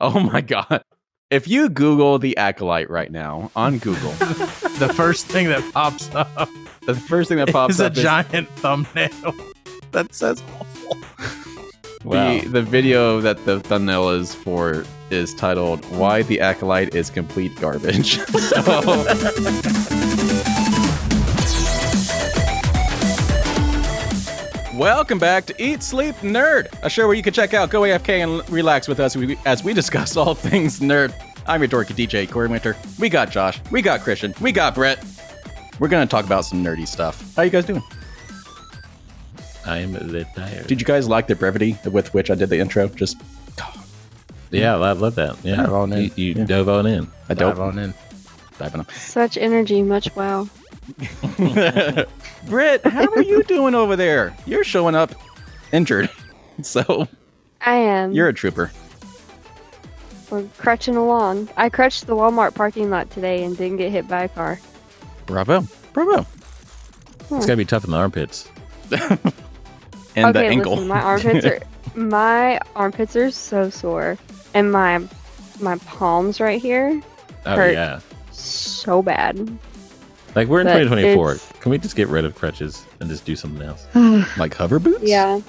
Oh my god. If you Google The Acolyte right now on Google, The first thing that pops up the first thing that pops is up a giant thumbnail that says awful. Wow. the video that the thumbnail is for is titled "Why the Acolyte is Complete Garbage." Welcome back to Eat, Sleep, Nerd, a show where you can check out, go AFK, and relax with us as we discuss all things nerd. I'm your dorky DJ, Corey Winter. We got Josh. We got Christian. We got Brett. We're going to talk about some nerdy stuff. How you guys doing? I am a little tired. Did you guys like the brevity with which I did the intro? Just Yeah, I love that. Yeah, Dive on in. you dove on in. I Dive don't. on in. Diving up. Such energy, much wow. Britt, how are you doing over there? You're showing up injured. So I am. you're a trooper. We're crutching along. I crutched the Walmart parking lot today and didn't get hit by a car. Bravo. Bravo. It's gotta be tough in the armpits. And the okay, ankle. listen, my armpits are so sore, and my palms right here Oh hurt yeah. so bad. Like we're in But 2024. it's- Can we just get rid of crutches and just do something else? Like hover boots? Yeah.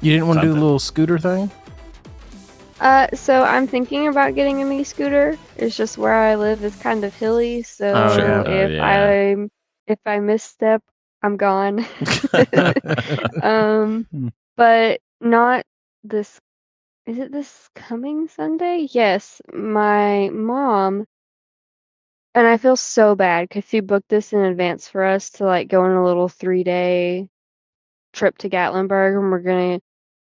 You didn't want to do the Something. little scooter thing? So I'm thinking about getting a mini scooter. It's just where I live is kind of hilly, so Oh, yeah. if yeah. I misstep, I'm gone. Hmm. But not this. Is it this coming Sunday? Yes, my mom. And I feel so bad because she booked this in advance for us to like go on a little 3-day trip to Gatlinburg, and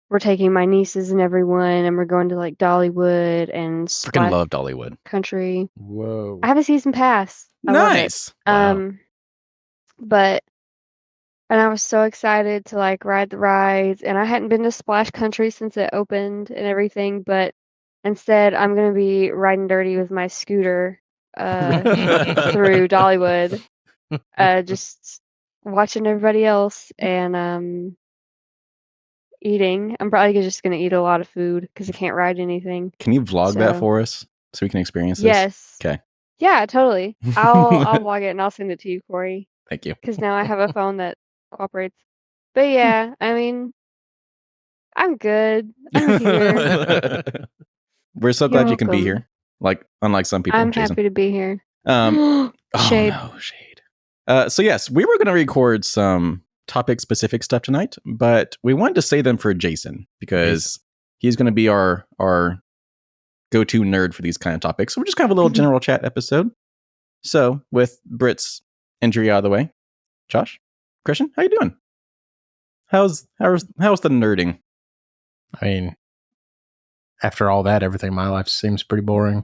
we're taking my nieces and everyone, and we're going to like Dollywood and Freaking Splash love Dollywood. Country. Whoa. I have a season pass. I love it. Nice. Wow. And I was so excited to like ride the rides, and I hadn't been to Splash Country since it opened and everything, but instead I'm gonna be riding dirty with my scooter through Dollywood, just watching everybody else and eating. I'm probably just gonna eat a lot of food because I can't ride anything. Can you vlog that So- for us so we can experience this? Yes. Okay. Yeah, totally. I'll vlog it and I'll send it to you, Corey, Thank you. because now I have a phone that cooperates. But yeah, I mean, I'm good. I'm here. We're so You're glad you can be welcome. here. Like, unlike some people. I'm Jason. happy to be here. Oh, Shade. no, shade. So yes, we were going to record some topic-specific stuff tonight, but we wanted to save them for Jason because he's going to be our go-to nerd for these kind of topics. So we're just kind of a little general chat episode. So with Britt's injury out of the way, Josh, Christian, how you doing? How's the nerding? I mean, after all that, everything in my life seems pretty boring.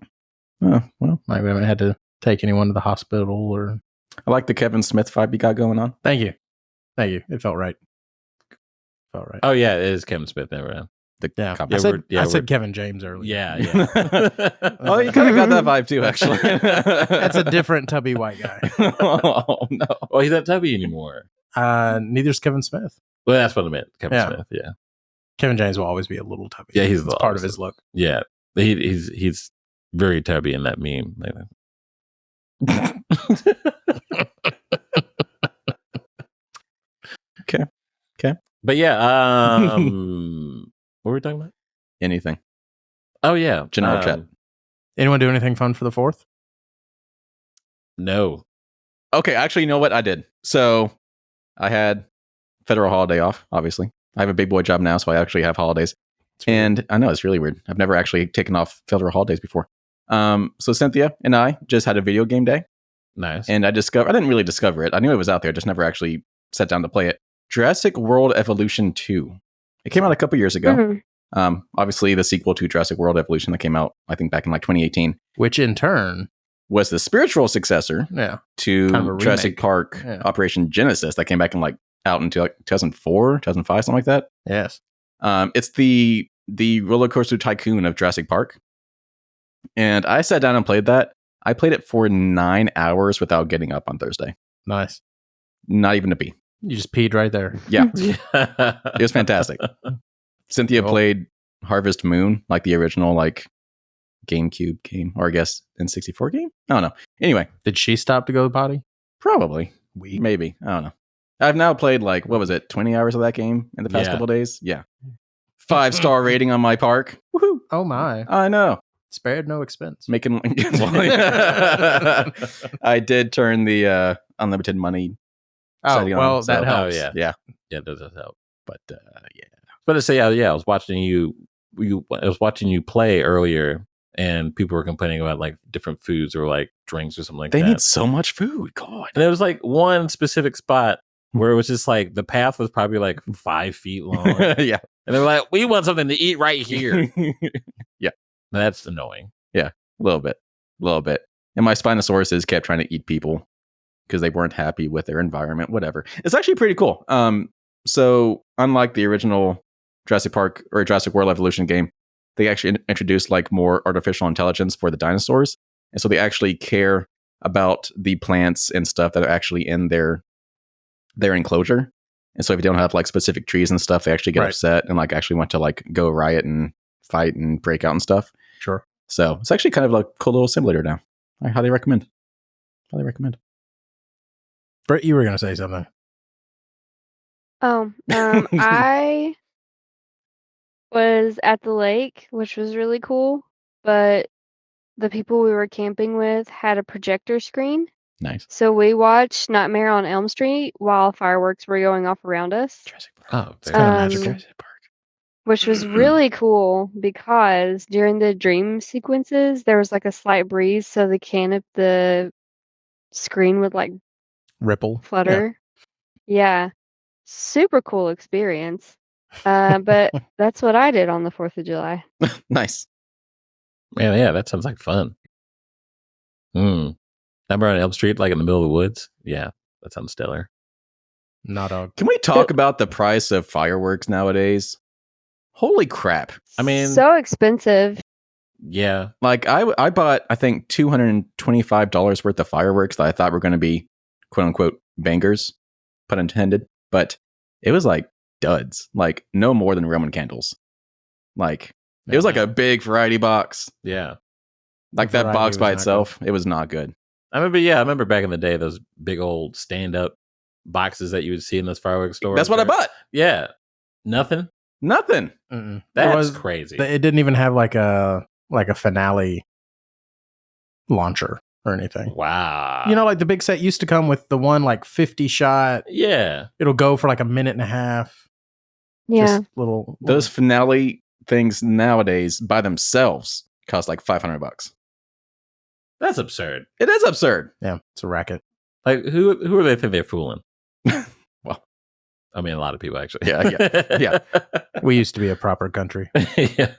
Oh, well, I haven't had to take anyone to the hospital or... I like the Kevin Smith vibe you got going on. Thank you. It felt right. Felt right. Oh yeah, it is Kevin Smith. Never. The Yeah, cop- I said, we're- I said Kevin James earlier. Yeah, yeah. Oh, you kind of got that vibe too, actually. That's a different tubby white guy. Oh no. Well, he's not tubby anymore. Neither's Kevin Smith. Well, that's what I meant. Kevin Yeah. Smith. Yeah, Kevin James will always be a little tubby. Yeah, he's It's part of his look. yeah. He's very tubby in that meme. Okay. But yeah, what were we talking about? Anything. Oh yeah, General chat. Anyone do anything fun for the 4th? No. Okay, actually, you know what? I did. So I had federal holiday off, obviously. I have a big boy job now, so I actually have holidays. And I know it's really weird. I've never actually taken off federal holidays before. So Cynthia and I just had a video game day, Nice. and I didn't really discover it. I knew it was out there, just never actually sat down to play it. Jurassic World Evolution 2. It came out a couple years ago. Mhm. Obviously, the sequel to Jurassic World Evolution that came out, I think, back in like 2018, Which in turn, was the spiritual successor yeah. to Kind of a Jurassic remake. Park Yeah. Operation Genesis that came back in like out into like 2004, 2005, something like that. Yes. It's the roller coaster tycoon of Jurassic Park. And I sat down and played that. I played it for 9 hours without getting up on Thursday. Nice. Not even a pee. You just peed right there. Yeah, it was fantastic. Cynthia Cool. played Harvest Moon, like the original, like GameCube game, or I guess N64 game. I don't know. Anyway, Did she stop to go to the potty? probably, Weak. maybe. I don't know. I've now played like what was it, 20 hours of that game in the past Yeah. couple days. Yeah, 5-star rating on my park. Woohoo! Oh my. I know. Spared no expense. Making. I did turn the unlimited money. Oh, setting on, well, so- that helps. yeah. Yeah, Yeah, that does help. but yeah. But to say, I was watching you. I was watching you play earlier, and people were complaining about like different foods or like drinks or something like They that. need so much food. God. And there was like one specific spot where it was just like the path was probably like 5 feet long, and Yeah. they were like, "We want something to eat right here." Yeah. That's annoying. A little bit. And my Spinosauruses kept trying to eat people because they weren't happy with their environment, whatever. It's actually pretty cool. So unlike the original Jurassic Park or Jurassic World Evolution game, they actually introduced like more artificial intelligence for the dinosaurs. And so they actually care about the plants and stuff that are actually in their enclosure. And so if you don't have like specific trees and stuff, they actually get Right. upset and like actually want to like go riot and fight and break out and stuff. Sure. So it's actually kind of like a cool little simulator now. I highly recommend. Brett, you were going to say something. Oh, I was at the lake, which was really cool, but the people we were camping with had a projector screen. Nice. So we watched Nightmare on Elm Street while fireworks were going off around us, Jurassic Park. Oh, It's kind of Um, magical. Jurassic Park. which was really cool because during the dream sequences, there was like a slight breeze, so the screen would like Ripple. flutter. Yeah. Super cool experience. But that's what I did on the 4th of July. Nice. man, yeah, that sounds like fun. Number on Elm Street, like in the middle of the woods. Yeah, that sounds stellar. Not a. Can we talk about the price of fireworks nowadays? Holy crap. I mean, So expensive. yeah, Like I bought, I think $225 worth of fireworks that I thought were going to be quote unquote bangers, pun intended. But it was like duds, like no more than Roman candles. Like it was like a big variety box. yeah. Like The that variety box was by not itself, it was not good. I remember back in the day, those big old stand-up boxes that you would see in those fireworks stores. That's what I bought. Yeah, nothing. Nothing. Mm-mm. That's crazy. It didn't even have like a finale launcher or anything. Wow. You know, like the big set used to come with the one like 50 shot. Yeah. It'll go for like a minute and a half. Yeah. Just little. Those finale things nowadays by themselves cost like $500. That's absurd. It is absurd. Yeah, it's a racket. Like, who do they think they're fooling? Well, I mean, a lot of people actually. Yeah. We used to be a proper country. Yeah.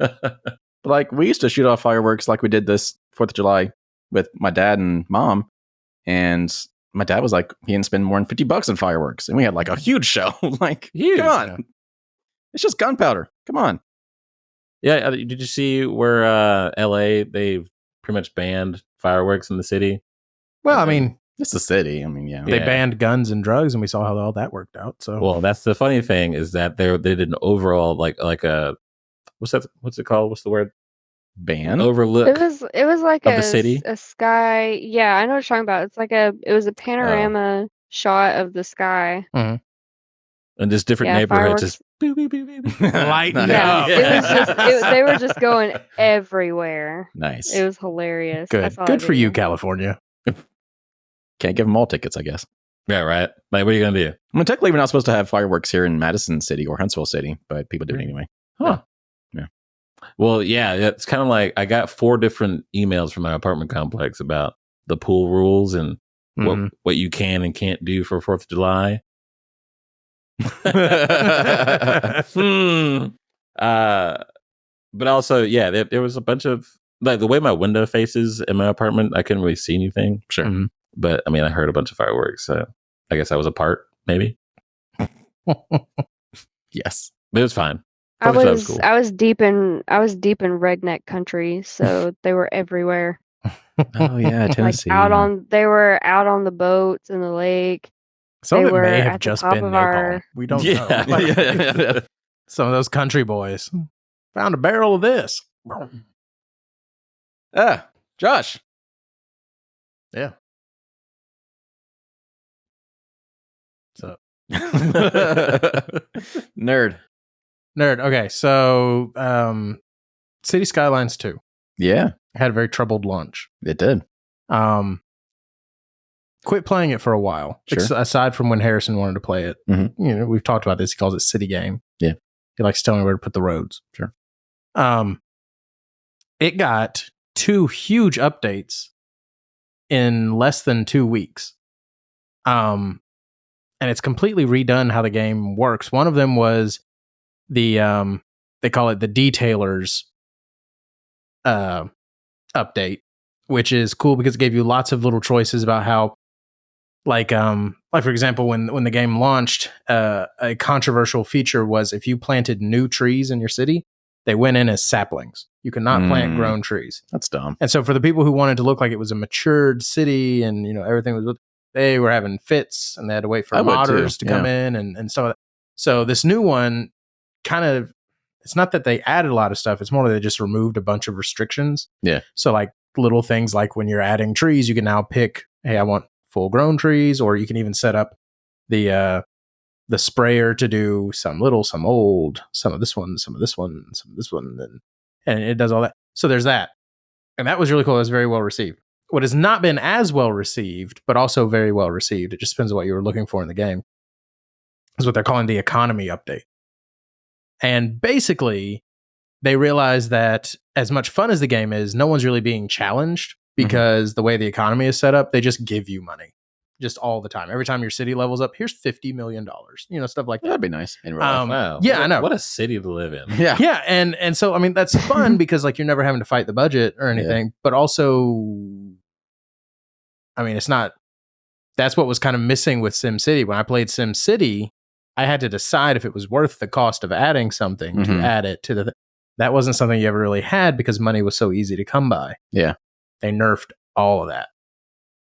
like we used to shoot off fireworks like we did this 4th of July with my dad and mom. And my dad was like, he didn't spend more than $50 on fireworks. And we had like a huge show. Like, Huge, come on. yeah. It's just gunpowder. Come on. Yeah. Did you see where LA, they've pretty much banned fireworks in the city? Well, I mean, It's the city. I mean, yeah. they Yeah. banned guns and drugs, and we saw how all that worked out. So, Well, that's the funny thing is that they did an overall, like a, what's it called? What's the word? Ban. Overlook. It was like Of the city? a sky. Yeah, I know what you're talking about. It's like it was a panorama shot of the sky. And just different Yeah, neighborhoods. fireworks. Just boop, boop, boop, boop. Lighten Yeah, up. it was just they were just going everywhere. Nice. It was hilarious. I good. saw Good that for you, video. California. Can't give them all tickets, I guess. Yeah, right. Like, what are you gonna do? I mean, technically, we're not supposed to have fireworks here in Madison City or Huntsville City, but people do it anyway. Well, yeah, it's kind of like I got 4 different emails from my apartment complex about the pool rules and Mhm. what you can and can't do for 4th of July. But also, yeah, there was a bunch of like the way my window faces in my apartment, I couldn't really see anything. Sure. Mhm. But I mean, I heard a bunch of fireworks, so I guess I was a part, maybe. Yes. But it was fine. I 4th of July was cool. I was deep in redneck country, so they were everywhere. Oh, yeah. Like Tennessee. they were out on the boats in the lake. Some They of it were may have at the just top been of napalm. our- We don't Yeah. know. Yeah. Some of those country boys found a barrel of this. Josh. Yeah. So Nerd. Okay, so Cities Skylines 2 Yeah, had a very troubled launch. it did. Quit playing it for a while. Sure. Aside from when Harrison wanted to play it. Mhm. You know, we've talked about this. He calls it City Game. Yeah. He likes telling me where to put the roads. Sure. It got 2 huge updates in less than 2 weeks. And it's completely redone how the game works. One of them was the they call it the detailers update, which is cool because it gave you lots of little choices about how, like for example, when the game launched, a controversial feature was if you planted new trees in your city, they went in as saplings. You could not plant grown trees. That's dumb. And so for the people who wanted to look like it was a matured city and, you know, everything was, they were having fits and they had to wait for modders to come in and stuff like that. So this new one kind of, it's not that they added a lot of stuff. It's more that they just removed a bunch of restrictions. Yeah. So like little things like when you're adding trees, you can now pick, hey, I want full grown trees, or you can even set up the sprayer to do some little, some old, some of this one, some of this one, some of this one, and it does all that. So there's that. And that was really cool. It was very well received. What has not been as well received, but also very well received, it just depends on what you were looking for in the game, is what they're calling the economy update. And basically, they realize that as much fun as the game is, no one's really being challenged because the way the economy is set up, they just give you money just all the time. Every time your city levels up, here's $50 million, you know, stuff like that. That'd be nice. In real life. Wow. Yeah, I know. What a city to live in. Yeah. Yeah, and so I mean that's fun because like you're never having to fight the budget or anything, but also, I mean, it's not. That's what was kind of missing with SimCity. When I played SimCity, I had to decide if it was worth the cost of adding something to add it to the. That wasn't something you ever really had because money was so easy to come by. Yeah, they nerfed all of that,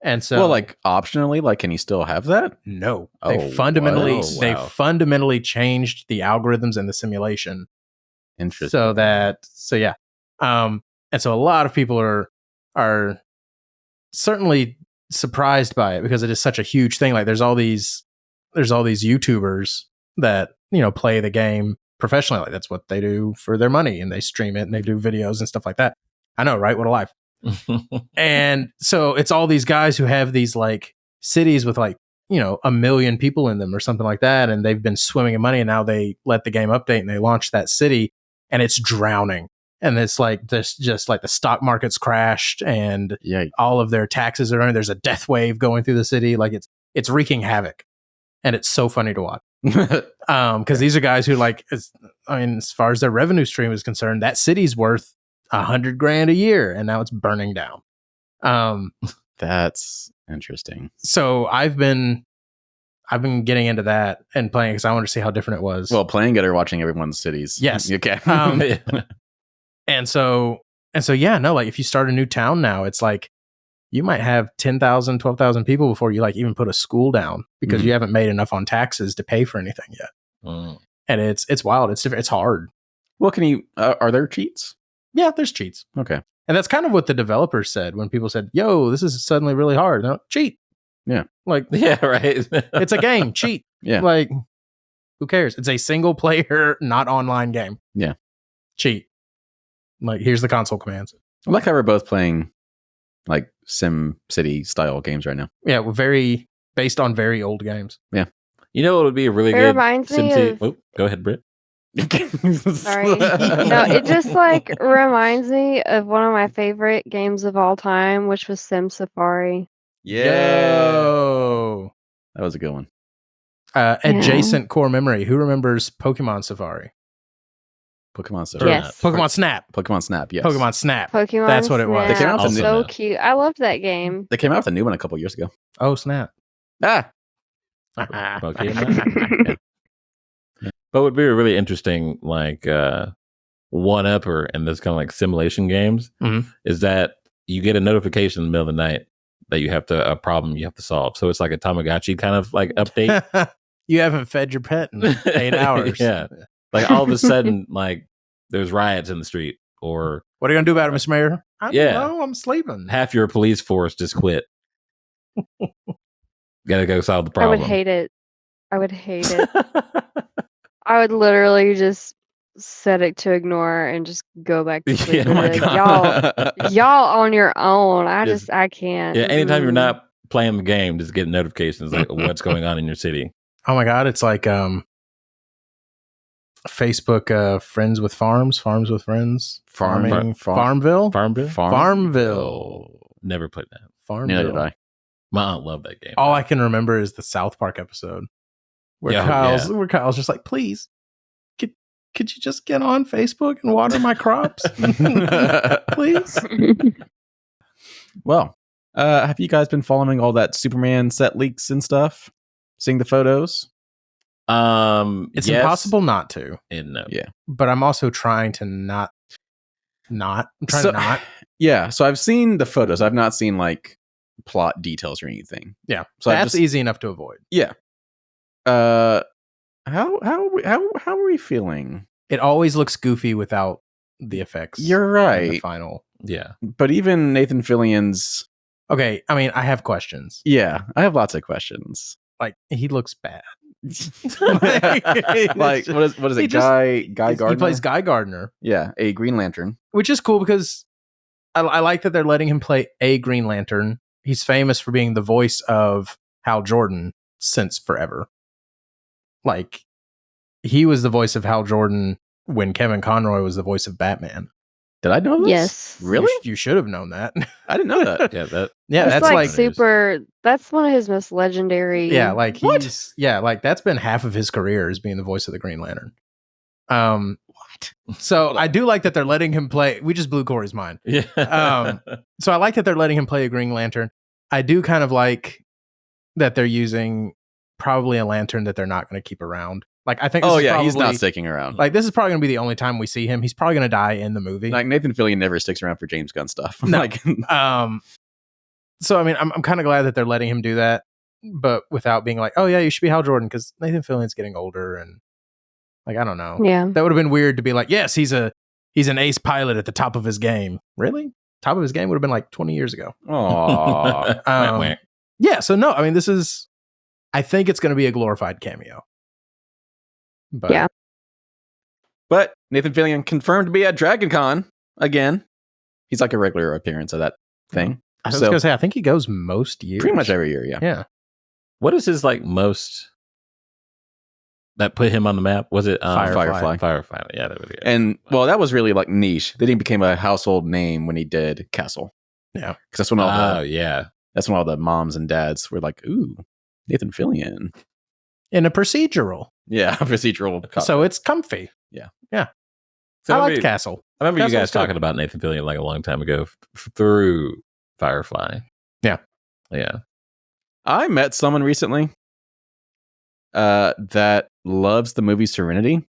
and so well, like optionally, like can you still have that? No, Oh, they fundamentally wow. they fundamentally changed the algorithms and the simulation. Interesting. So yeah, and so a lot of people are certainly surprised by it because it is such a huge thing. Like there's all these YouTubers that, you know, play the game professionally. Like that's what they do for their money, and they stream it and they do videos and stuff like that. I know, right? What a life. And so it's all these guys who have these like cities with like, you know, 1 million people in them or something like that, and they've been swimming in money, and now they let the game update and they launch that city and it's drowning. And it's like this, just like the stock market's crashed and all of their taxes are running. There's a death wave going through the city. Like it's wreaking havoc, and it's so funny to watch. Because these are guys who like, as far as their revenue stream is concerned, that city's worth $100,000 a year, and now it's burning down. That's interesting. So I've been getting into that and playing because I wanted to see how different it was. Well, playing it or watching everyone's cities. Yes. Okay. And so yeah, no, like if you start a new town now, it's like you might have 10,000, 12,000 people before you like even put a school down because you haven't made enough on taxes to pay for anything yet. And it's wild. It's different. It's hard. Well, can you? Are there cheats? Yeah, there's cheats. Okay. And that's kind of what the developers said when people said, "Yo, this is suddenly really hard." No, cheat. Yeah. Like yeah, right. It's a game. Cheat. Yeah. Like who cares? It's a single player, not online game. Yeah. Cheat. Like here's the console commands. I like how we're both playing like Sim City style games right now. Yeah, we're very based on very old games. Yeah. You know what would be a really It good reminds me SimCity? of- Oh, go ahead, Britt. Sorry. No, it just like reminds me of one of my favorite games of all time, which was Sim Safari. Yo. That was a good one. Adjacent core memory. Who remembers Pokemon Safari? Pokemon Snap. Yes. Pokemon Snap. Pokemon Snap. Yes. Pokemon Snap. Pokemon That's what it was. They came out Snap. with the So new- cute. I loved that game. They came out with a new one a couple years ago. Oh, Snap. Ah. Pokemon. Yeah. But would be a really interesting, like, one-upper in this kind of like simulation games is that you get a notification in the middle of the night that you have to a problem you have to solve. So it's like a Tamagotchi kind of like update. You haven't fed your pet in 8 hours. Yeah. Like all of a sudden, like there's riots in the street, or What are you gonna do about it, Mr. Mayor? I Yeah. don't know. I'm sleeping. Half your police force just quit. Gotta go solve the I would problem. hate it. I would hate it. I would literally just set it to ignore and just go back to sleep. Yeah, and oh my be like, God. y'all on your own. I can't. Yeah, anytime you're Mm-mm. not playing the game, just get notifications like what's going on in your city. Oh my God, it's like Facebook friends with farms with friends. Farmville. Farmville. Never played that. Farmville. Neither did I. My aunt loved that game. All I can remember is the South Park episode where Yeah, where Kyle's just like, please, could you just get on Facebook and water my crops? Please. Well, have you guys been following all that Superman set leaks and stuff? Seeing the photos? It's yes impossible not to. and no. Yeah. But I'm also trying to not. I'm trying to not. Yeah, so I've seen the photos. I've not seen like plot details or anything. Yeah. So that's easy enough to avoid. Yeah. How are we feeling? It always looks goofy without the effects. You're in right. the final. Yeah. But even Nathan Fillion's Okay, I mean, I have questions. I have lots of questions. Like, he looks bad. Like what is He it? just- Guy Gardner? He plays Guy Gardner, Yeah, a Green Lantern. which is cool because I like that they're letting him play a Green Lantern. He's famous for being the voice of Hal Jordan since forever. Like, he was the voice of Hal Jordan when Kevin Conroy was the voice of Batman. Did I know this? Yes. Really? You should have known that. I didn't know that. Yeah, that Yeah, That's that's like like super. That's one of his most legendary. yeah, like What? he's like that's been half of his career as being the voice of the Green Lantern. What? So I do like that they're letting him play. We just blew Corey's mind. yeah. So I like that they're letting him play a Green Lantern. I do kind of like that they're using probably a lantern that they're not going to keep around. Like, I think this Oh is yeah, he's probably- not sticking around. Like, this is probably going to be the only time we see him. He's probably going to die in the movie. Like Nathan Fillion never sticks around for James Gunn stuff. No. Like So I mean, I'm kind of glad that they're letting him do that, but without being like, oh yeah, you should be Hal Jordan, because Nathan Fillion's getting older, and like, I don't know. Yeah. That would have been weird to be like, yes, he's an ace pilot at the top of his game. Really? Top of his game would have been like 20 years ago. Aw. Um, Yeah. So no, I mean, I think it's going to be a glorified cameo. But Yeah. But Nathan Fillion confirmed to be at Dragon Con again. He's like a regular appearance of that thing. I was So- going to say, I think he goes most years. Pretty much every year, yeah. Yeah. What is his like most that put him on the map? Was it Firefly. Firefly. Yeah, that was it. And well, that was really like niche. Then he became a household name when he did Castle. Yeah. Because that's when yeah. that's when all the moms and dads were like, "Ooh, Nathan Fillion." In a procedural. Yeah, procedural. So it's comfy. So I I like remember, Castle. I remember you Castle's guys good. talking about Nathan Fillion like a long time ago through Firefly. Yeah. Yeah. I met someone recently that loves the movie Serenity,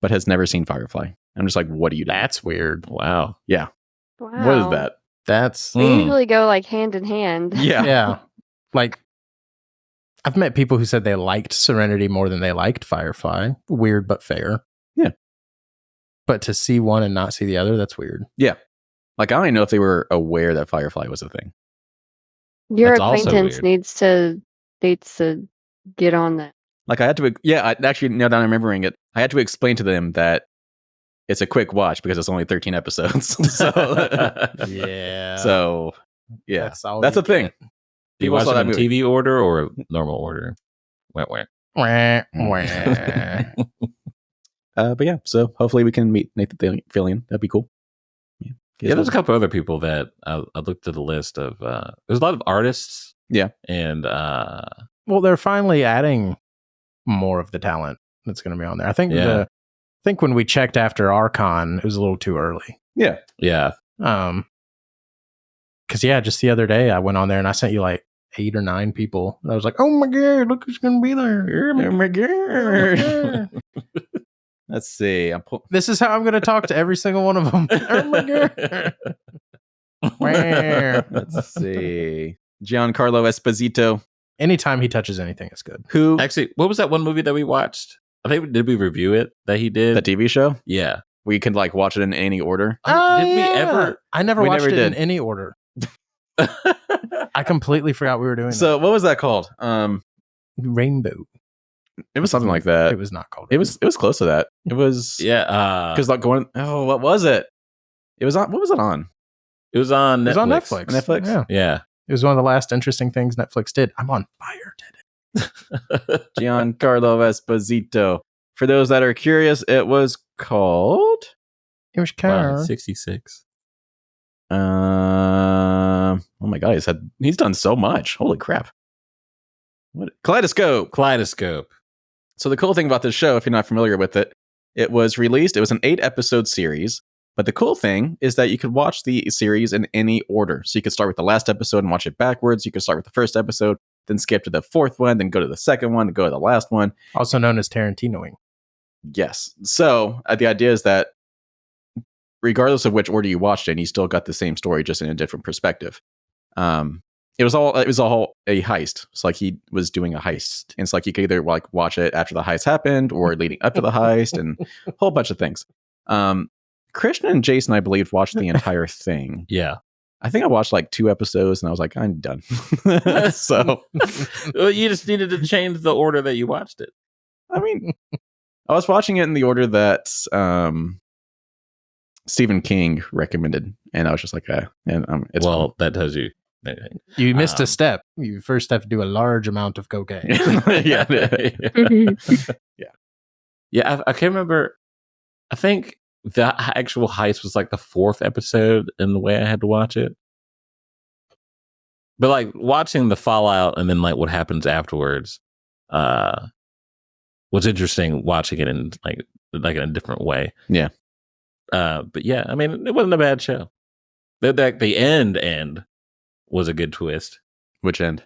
but has never seen Firefly. I'm just like, what do you do? That's weird. Wow. Yeah. Wow. What is that? That's They usually go like hand in hand. Yeah. yeah. Like, I've met people who said they liked Serenity more than they liked Firefly. Weird but fair. Yeah. But to see one and not see the other, that's weird. Like, I don't even know if they were aware that Firefly was a thing. Your That's also acquaintance weird. needs to get on that. Like, I had to, I actually, now that I'm remembering it, I had to explain to them that it's a quick watch because it's only 13 episodes. so, Yeah. so, yeah, all that's you a thing. Do you People watch saw it that in movie. TV order or normal order? Wah, wah. get. Wah, wah. But yeah, so hopefully we can meet Nathan Fillion. That'd be cool. Yeah, there's a couple other people that I looked at the list of. There's a lot of artists. Yeah. And Well, they're finally adding more of the talent that's going to be on there. I think Yeah. I think when we checked after Archon, it was a little too early. Yeah. yeah, Because just the other day I went on there and I sent you like 8 or 9 people. And I was like, oh my god, look who's going to be there. Oh my god. Oh my God. Let's see. This is how I'm going to talk to every single one of them. Oh my god. Let's see. Giancarlo Esposito, Anytime he touches anything, it's good. who actually, what was that one movie that we watched? I think did we review it that he did? the TV show. Yeah, we could like watch it in any order. Did we ever? I never We watched never it in did. any order. I completely forgot we were doing So what was that called? that. Rainbow. It was something like that. It was not called. It was close to that. It was Yeah. because like going. Oh, what was it? It was on. What was it on? It was on Netflix. It was on Netflix. Netflix? Yeah. Yeah. It was one of the last interesting things Netflix did. I'm on fire today. Giancarlo Esposito. For those that are curious, it was called. It was Wow, kind 66. Oh my god, he's done so much. Holy crap! What Kaleidoscope? Kaleidoscope. So the cool thing about this show, if you're not familiar with it, it was released. It was an 8-episode series. But the cool thing is that you could watch the series in any order. So you could start with the last episode and watch it backwards. You could start with the first episode, then skip to the fourth one, then go to the second one, then go to the last one. also known as Tarantinoing. Yes. So the idea is that regardless of which order you watched in, you still got the same story, just in a different perspective. It was all a heist. It's like he was doing a heist. And it's like you could either like watch it after the heist happened or leading up to the heist and a whole bunch of things. Christian and Jason, I believe, watched the entire thing. Yeah. I think I watched like 2 episodes and I was like, I'm done. So, Well, you just needed to change the order that you watched it. I mean, I was watching it in the order that Stephen King recommended. And I was just like, it's Well, fine. that tells you. You missed a step. You first have to do a large amount of cocaine. Yeah. Yeah, I can't remember. I think the actual heist was like the 4th episode in the way I had to watch it. But like watching the fallout and then like what happens afterwards was interesting watching it in like in a different way. Yeah. But yeah, I mean, it wasn't a bad show. The end was a good twist. Which end?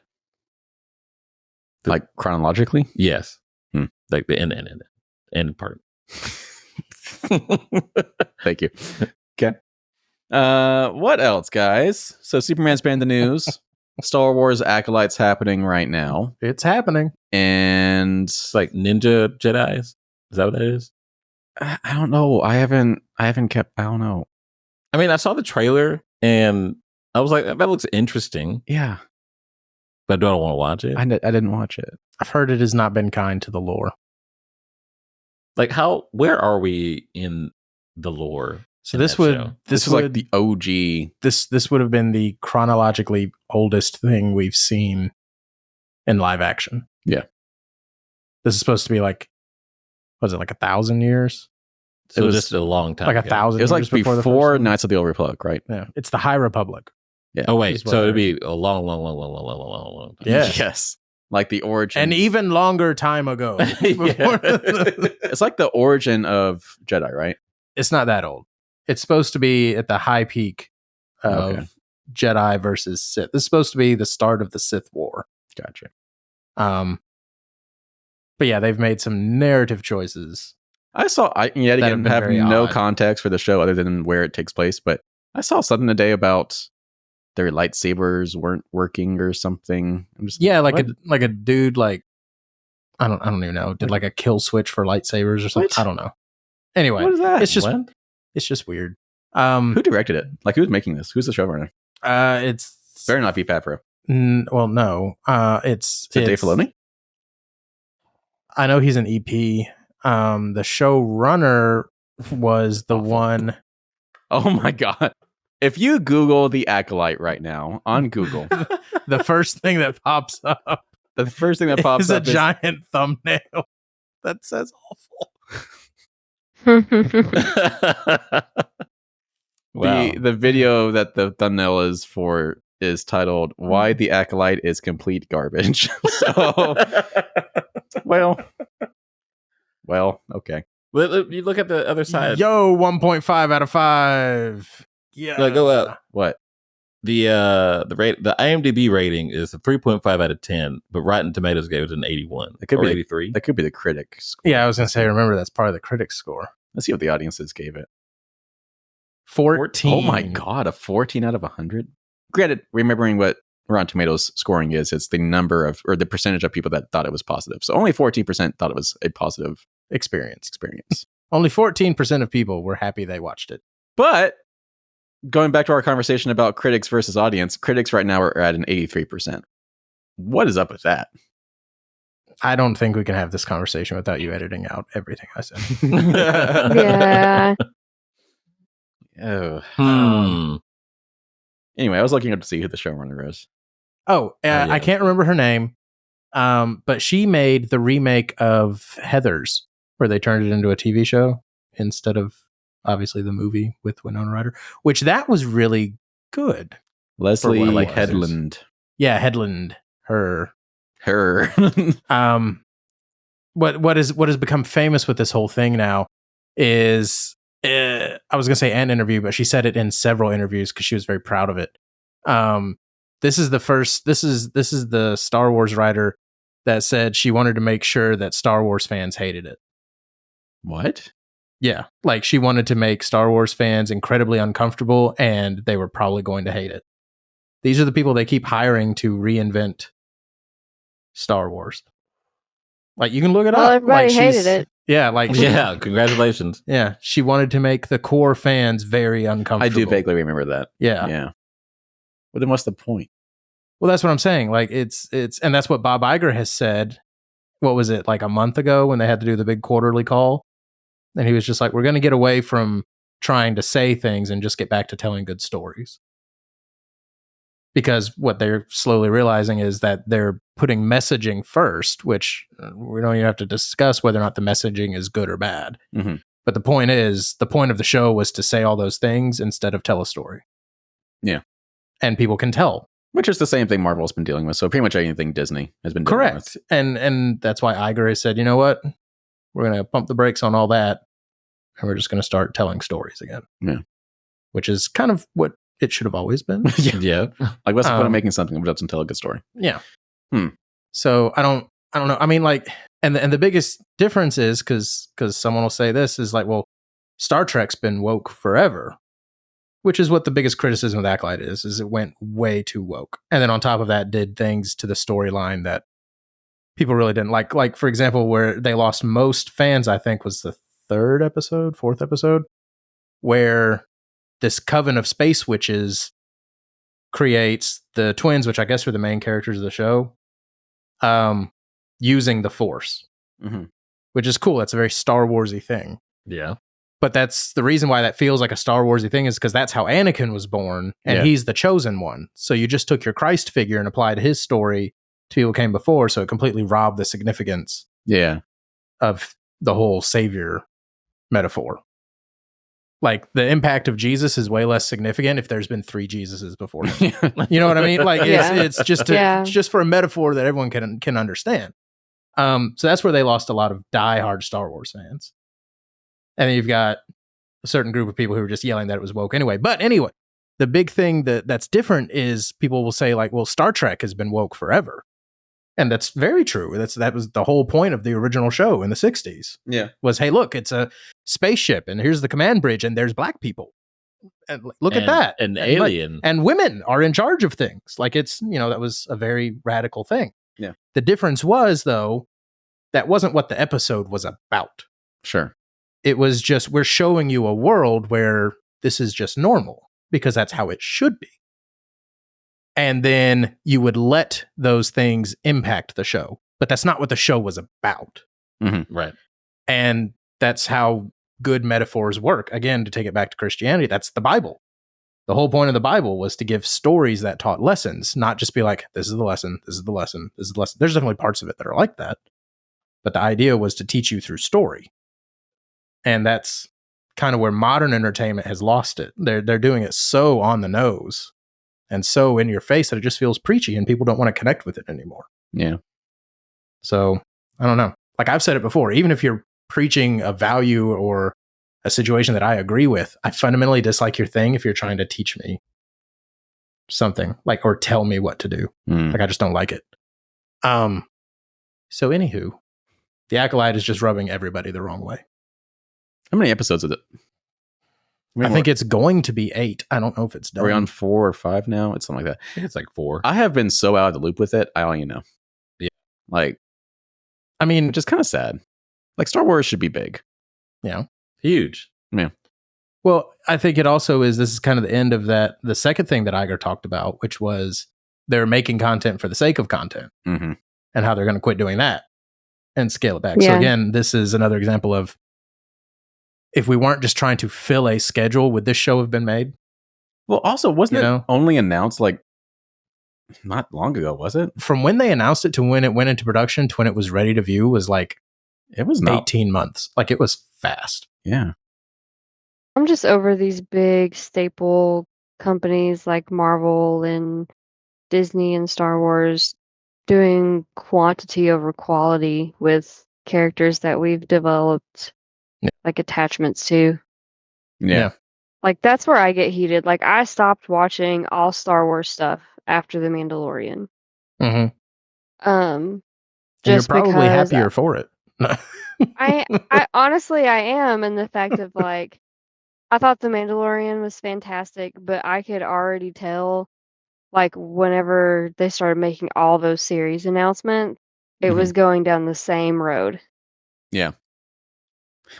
Like chronologically? Yes. Hmm. Like the end part. Thank you. Okay. What else, guys? So Superman's been in the news. Star Wars Acolyte's happening right now. It's happening. And It's like Ninja Jedis. Is that what that is? I don't know. I haven't kept. I don't know. I mean, I saw the trailer and I was like, that looks interesting, Yeah, but I don't want to watch it. I didn't watch it. I've heard it has not been kind to the lore. Like, where are we in the lore? So in this that would show? This is like the OG. this would have been the chronologically oldest thing we've seen in live action. Yeah. This is supposed to be like, was it like 1,000 years? So it was just a long time Like ago. 1,000 It was like years before the before first one? Knights of the Old Republic, right? Yeah. It's the High Republic. Yeah. Oh wait, is what so it'd they're- be a long time. Yeah. Yes. Like the origin. An even longer time ago. Before- It's like the origin of Jedi, right? It's not that old. It's supposed to be at the high peak of Okay. Jedi versus Sith. This is supposed to be the start of the Sith War. Gotcha. But yeah, they've made some narrative choices. I That again have been have very no odd. context for the show other than where it takes place, but I saw something today about their lightsabers weren't working or something. I'm just Yeah, like what? a dude like I don't even know, did like a kill switch for lightsabers or something. What? I don't know. Anyway, What is that? it's just What? it's just weird. Who directed it? Like who's making this? Who's the showrunner? It's Better not be Favreau. well, no. It's Is it Dave Filoni? I know he's an EP. The showrunner was the one. Oh my god! If you Google The Acolyte right now on Google, The first thing that pops up the first thing that pops is a up is giant thumbnail that says awful. Wow. the video that the thumbnail is for is titled "Why the Acolyte is Complete Garbage." So, well, okay. You look at the other side. Yo, 1.5 out of 5. Yeah. Like, go up. What? The IMDb rating is a 3.5 out of 10, but Rotten Tomatoes gave it an 81 It could or be 83. That could be the critics. Yeah, I was gonna say. Remember, that's part of the critics score. Let's see what the audiences gave it. 14. Oh my god, a 14 out of 100. Granted, remembering what Rotten Tomatoes scoring is, it's the number of or the percentage of people that thought it was positive. So only 14% thought it was a positive Experience. experience. Only 14% of people were happy they watched it. But going back to our conversation about critics versus audience, critics right now are at an 83%. What is up with that? I don't think we can have this conversation without you editing out everything I said. Yeah. Oh. Anyway, I was looking up to see who the showrunner is. I can't remember her name, but she made the remake of Heathers, where they turned it into a TV show instead of obviously the movie with Winona Ryder, which that was really good. Leslie what it was. Headland. Yeah, Headland. Her. What has become famous with this whole thing now is I was gonna say an interview, but she said it in several interviews because she was very proud of it. This is the Star Wars writer that said she wanted to make sure that Star Wars fans hated it. What? Yeah, like she wanted to make Star Wars fans incredibly uncomfortable, and they were probably going to hate it. These are the people they keep hiring to reinvent Star Wars. Like, you can look it Well, up. everybody Like, hated it. Yeah, like Yeah, congratulations. yeah, she wanted to make the core fans very uncomfortable. I do vaguely remember that. Yeah. Yeah. Well, then what's the point? Well, that's what I'm saying. Like, it's and that's what Bob Iger has said. What was it, like a month ago when they had to do the big quarterly call? And he was just like, we're going to get away from trying to say things and just get back to telling good stories. Because what they're slowly realizing is that they're putting messaging first, which we don't even have to discuss whether or not the messaging is good or bad. Mm-hmm. But the point of the show was to say all those things instead of tell a story. Yeah. And people can tell. Which is the same thing Marvel's been dealing with. So pretty much anything Disney has been dealing Correct. with. And that's why Iger has said, you know what? We're going to pump the brakes on all that. And we're just going to start telling stories again. Yeah. Which is kind of what it should have always been. Yeah. Like, what's the point of making something that doesn't tell a good story? Yeah. Hmm. So I don't know. I mean, like, and the biggest difference is because someone will say this is like, well, Star Trek's been woke forever, which is what the biggest criticism of the Acolyte is it went way too woke. And then on top of that, did things to the storyline that people really didn't like. Like, for example, where they lost most fans, I think, was the fourth episode, where this coven of space witches creates the twins, which I guess are the main characters of the show, using the Force, which is cool. That's a very Star Wars-y thing. Yeah. But that's the reason why that feels like a Star Wars-y thing is because that's how Anakin was born, and he's the chosen one. So you just took your Christ figure and applied his story to people who came before, so it completely robbed the significance of the whole savior metaphor. Like, the impact of Jesus is way less significant if there's been 3 Jesuses before him. You know what I mean? Like, it's just just for a metaphor that everyone can understand. So that's where they lost a lot of diehard Star Wars fans. And then you've got a certain group of people who were just yelling that it was woke anyway. But anyway, the big thing that's different is people will say, like, well, Star Trek has been woke forever. And that's very true. That was the whole point of the original show in the 60s. Yeah. Was, hey, look, it's a spaceship, and here's the command bridge, and there's black people. And look at that. An alien. And women are in charge of things. Like, it's, that was a very radical thing. Yeah. The difference was, though, that wasn't what the episode was about. Sure. It was just, we're showing you a world where this is just normal, because that's how it should be. And then you would let those things impact the show. But that's not what the show was about. Mm-hmm. Right. And that's how good metaphors work. Again, to take it back to Christianity, that's the Bible. The whole point of the Bible was to give stories that taught lessons, not just be like, this is the lesson, this is the lesson, this is the lesson. There's definitely parts of it that are like that. But the idea was to teach you through story. And that's kind of where modern entertainment has lost it. They're doing it so on the nose and so in your face that it just feels preachy, and people don't want to connect with it anymore. Yeah. So I don't know. Like, I've said it before, even if you're preaching a value or a situation that I agree with, I fundamentally dislike your thing if you're trying to teach me something, like, or tell me what to do. Like, I just don't like it. So anywho, The Acolyte is just rubbing everybody the wrong way. How many episodes is it? I think it's going to be 8. I don't know if it's done. Are we on 4 or 5 now? It's something like that. I think it's like 4. I have been so out of the loop with it. I don't even know. Yeah. Like, I mean, which is kind of sad. Like, Star Wars should be big. Yeah. Huge. Yeah. Well, I think it also is, this is kind of the end of that. The second thing that Iger talked about, which was they're making content for the sake of content Mm-hmm. and how they're going to quit doing that and scale it back. So Yeah. again, this is another example of if we weren't just trying to fill a schedule, would this show have been made? Well, also, wasn't You it know? only announced like not long ago, was it? From when they announced it to when it went into production to when it was ready to view was like It was not. 18 months. Like it was fast. Yeah. I'm just over these big staple companies like Marvel and Disney and Star Wars doing quantity over quality with characters that we've developed Yeah. like attachments to. Yeah. Like that's where I get heated. Like I stopped watching all Star Wars stuff after The Mandalorian. Mm-hmm. Um You're just probably because happier for it. I honestly I am, in the fact of like I thought The Mandalorian was fantastic, but I could already tell like whenever they started making all those series announcements, it was going down the same road. Yeah.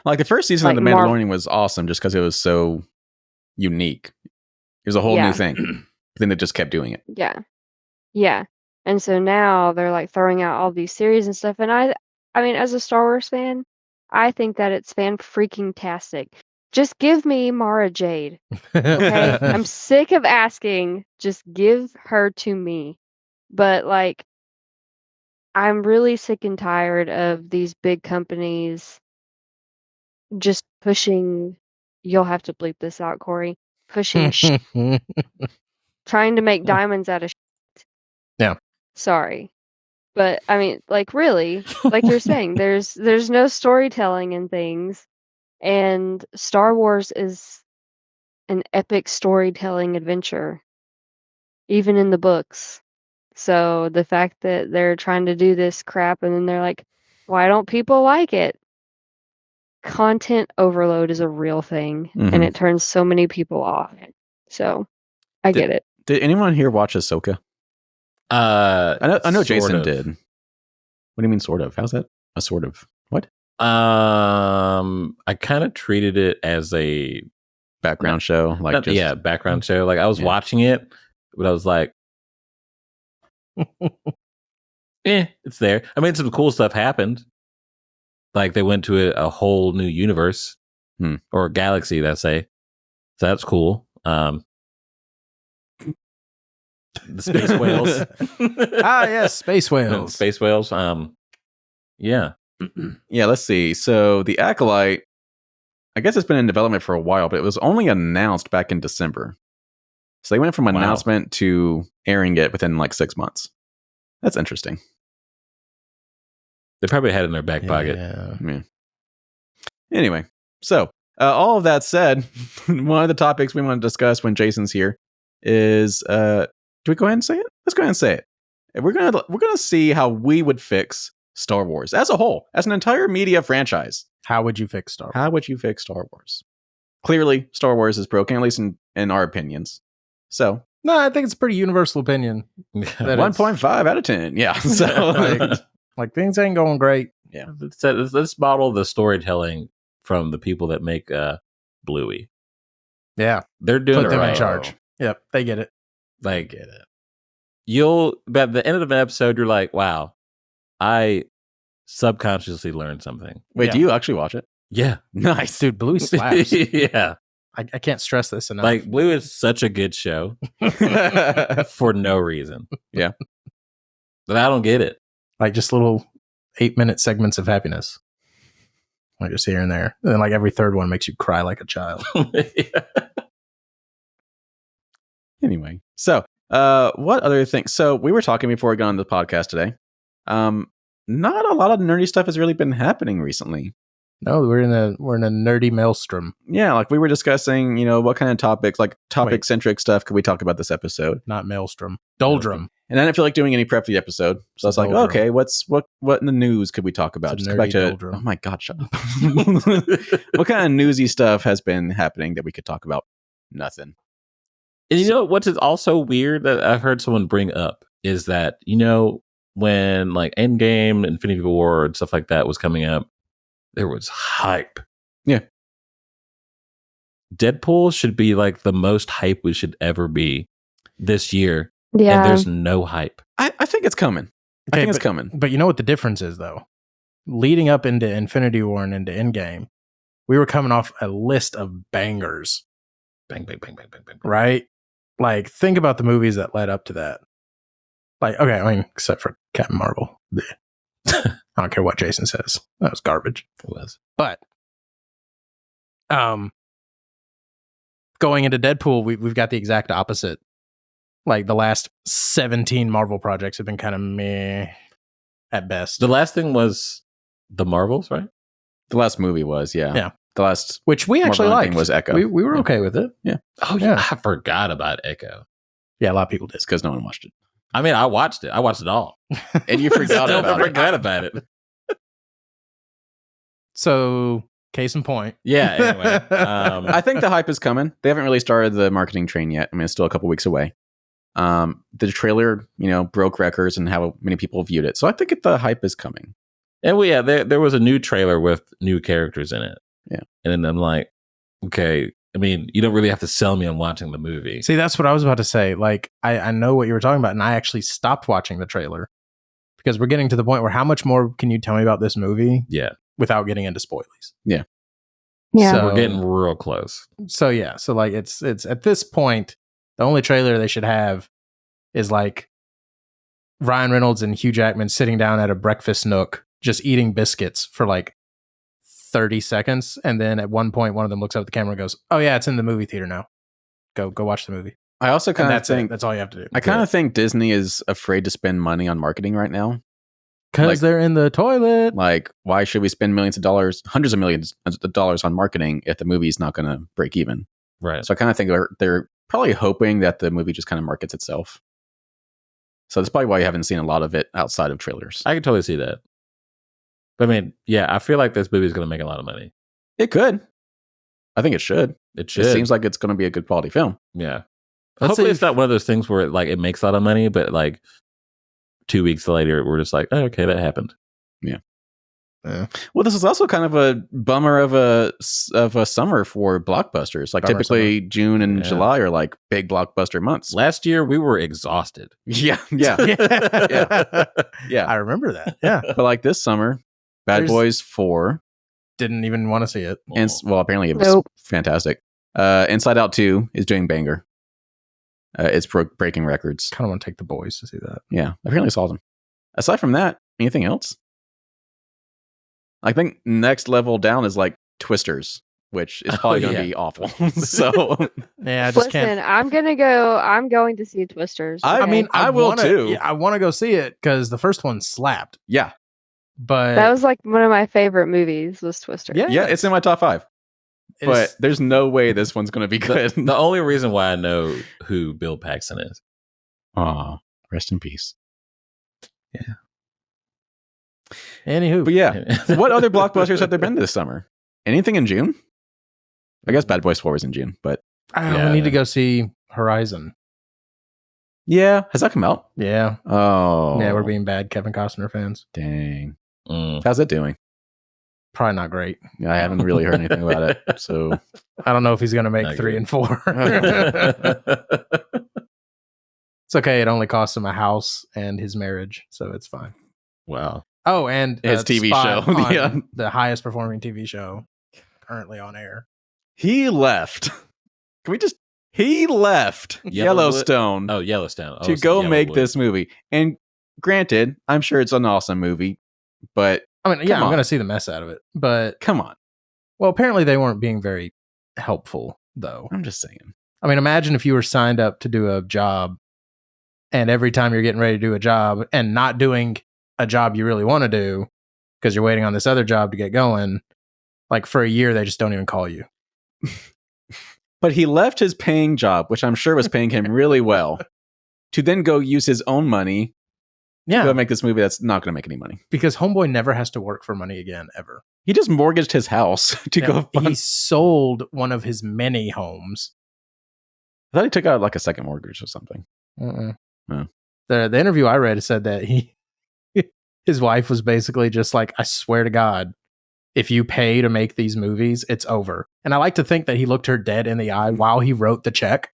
Like the first season Like of The Mandalorian was awesome just because it was so unique. It was a whole Yeah. new thing. Then they just kept doing it. Yeah. Yeah. And so now they're like throwing out all these series and stuff. And I mean, as a Star Wars fan, I think that it's fan freaking tastic. Just give me Mara Jade. Okay. I'm sick of asking. Just give her to me. But like, I'm really sick and tired of these big companies just pushing. You'll have to bleep this out, Corey. Pushing, trying to make diamonds out of. Yeah. Sorry. But I mean, like really, like you're saying, there's no storytelling in things, and Star Wars is an epic storytelling adventure, even in the books. So the fact that they're trying to do this crap and then they're like, why don't people like it? Content overload is a real thing, and it turns so many people off. So I get it. Did anyone here watch Ahsoka? I know Jason of. did. What do you mean sort of? How's that a sort of? What? I kind of treated it as a Background show? Like background show. Like I was watching it, but I was like, it's there. I mean, some cool stuff happened. Like they went to a whole new universe or galaxy, let's say. So that's cool. The space whales. Yes, space whales. Space whales. Yeah. Yeah, let's see. So The Acolyte, I guess it's been in development for a while, but it was only announced back in December. So they went from announcement to airing it within like 6 months. That's interesting. They probably had it in their back pocket. Yeah. Anyway, so all of that said, one of the topics we want to discuss when Jason's here is do we go ahead and say it? Let's go ahead and say it. We're gonna see how we would fix Star Wars as a whole, as an entire media franchise. How would you fix Star Wars? How would you fix Star Wars? Clearly, Star Wars is broken, at least in our opinions. So, no, I think it's a pretty universal opinion. 1.5 out of 10. Yeah. So, like things ain't going great. Yeah. Let's model the storytelling from the people that make Bluey. Yeah. They're doing Put them right. in charge. Yep. They get it. Like, get it. You'll, at the end of an episode, you're like, wow, I subconsciously learned something. Wait, do you actually watch it? Yeah. Nice. Dude, Bluey slaps. Yeah. I can't stress this enough. Like, Blue is such a good show for no reason. Yeah. But I don't get it. Like just little 8-minute segments of happiness. Like just here and there. And then like every third one makes you cry like a child. Yeah. Anyway, so what other things? So we were talking before we got on the podcast today. Not a lot of nerdy stuff has really been happening recently. No, we're in a nerdy maelstrom. Yeah, like we were discussing, what kind of topics, like topic centric stuff, could we talk about this episode? Not maelstrom, doldrum. And I didn't feel like doing any prep for the episode, so I was like, okay, what in the news could we talk about? Just go back to doldrum. Oh my god, shut up! What kind of newsy stuff has been happening that we could talk about? Nothing. And you know what's also weird that I've heard someone bring up is that, when like Endgame, Infinity War, and stuff like that was coming up, there was hype. Yeah. Deadpool should be like the most hype we should ever be this year. Yeah. And there's no hype. I think it's coming. I think it's coming. But you know what the difference is, though? Leading up into Infinity War and into Endgame, we were coming off a list of bangers. Bang, bang, bang, bang, bang, bang. Right? Like, think about the movies that led up to that. Like, okay, I mean, except for Captain Marvel. I don't care what Jason says. That was garbage. It was. But going into Deadpool, we've got the exact opposite. Like, the last 17 Marvel projects have been kind of meh at best. The last thing was the Marvels, right? The last movie was, yeah. Yeah. The last Which we actually Marvel liked. thing was Echo. We were okay with it. Oh, yeah. I forgot about Echo. Yeah, a lot of people did. It's because no one watched it. I mean, I watched it. I watched it all. And you forgot Still about it. forgot about it. So, case in point. Yeah, anyway. I think the hype is coming. They haven't really started the marketing train yet. I mean, it's still a couple weeks away. The trailer, broke records and how many people viewed it. So I think the hype is coming. And there was a new trailer with new characters in it. Yeah. And then I'm like, okay, I mean, you don't really have to sell me on watching the movie. See, that's what I was about to say. Like, I know what you were talking about, and I actually stopped watching the trailer because we're getting to the point where how much more can you tell me about this movie Yeah. without getting into spoilers? Yeah. So, We're getting real close. So yeah, so like it's at this point, the only trailer they should have is like Ryan Reynolds and Hugh Jackman sitting down at a breakfast nook just eating biscuits for like 30 seconds, and then at one point one of them looks up at the camera and goes, "Oh yeah, it's in the movie theater now. Go watch the movie." I also kind of That's think that's all you have to do. I kind of think Disney is afraid to spend money on marketing right now. Because like- they're in the toilet. Like, why should we spend millions of dollars, hundreds of millions of dollars on marketing if the movie's not going to break even? Right. So I kind of think they're probably hoping that the movie just kind of markets itself. So that's probably why you haven't seen a lot of it outside of trailers. I can totally see that. But I mean, yeah, I feel like this movie is going to make a lot of money. It could. I think it should. It should. It seems like it's going to be a good quality film. Yeah. Let's Hopefully see it's not one of those things where it makes a lot of money, but like 2 weeks later, we're just like, oh, okay, that happened. Well, this is also kind of a bummer of a summer for blockbusters. Like Bummer typically June and Yeah. July are like big blockbuster months. Last year, we were exhausted. Yeah, yeah, yeah. I remember that. Yeah. But like this summer, Bad There's- Boys 4, Didn't even want to see it. and well, apparently it was Nope. fantastic. Inside Out 2 is doing banger. It's breaking records. Kind of want to take the boys to see that. Yeah, apparently it's awesome. Aside from that, anything else? I think next level down is like Twisters, which is probably going to yeah. be awful. So Yeah, I just Listen, can't. I'm going to see Twisters. I okay? mean, I will wanna, too. Yeah, I want to go see it because the first one slapped. yeah, But that was like one of my favorite movies was Twister. Yeah. yeah, it's in my top 5. it But is- there's no way this one's going to be good. The only reason why I know who Bill Paxton is. Aw, rest in peace. anywho, But yeah, what other blockbusters have there been this summer? Anything in June? I guess Bad Boys 4 was in June, but we need to go see Horizon. yeah, has that come out? Yeah, Oh, yeah, we're being bad Kevin Costner fans. dang. Mm. How's it doing? Probably not great. Yeah, I haven't really heard anything about it. So I don't know if he's going to make Not 3 good. and 4. It's okay. It only cost him a house and his marriage, so it's fine. Wow. Oh, and His TV spot show, on yeah. the highest performing TV show currently on air. he left. Can we just? He left Yellowstone Oh, Yellowstone. Oh, to it's go make Yellowwood. this movie. And granted, I'm sure it's an awesome movie, but I mean, yeah, Come I'm on. going to see the mess out of it, but come on. well, apparently they weren't being very helpful, though. I'm just saying. I mean, imagine if you were signed up to do a job, and every time you're getting ready to do a job and not doing a job you really want to do because you're waiting on this other job to get going, like for a year, they just don't even call you. But he left his paying job, which I'm sure was paying him really well, to then go use his own money to Yeah, go make this movie that's not going to make any money. because Homeboy never has to work for money again, ever. He just mortgaged his house to go Now, fund. he sold one of his many homes. I thought he took out like a second mortgage or something. Uh-uh. Oh. The interview I read said that his wife was basically just like, I swear to God, if you pay to make these movies, it's over. And I like to think that he looked her dead in the eye while he wrote the check.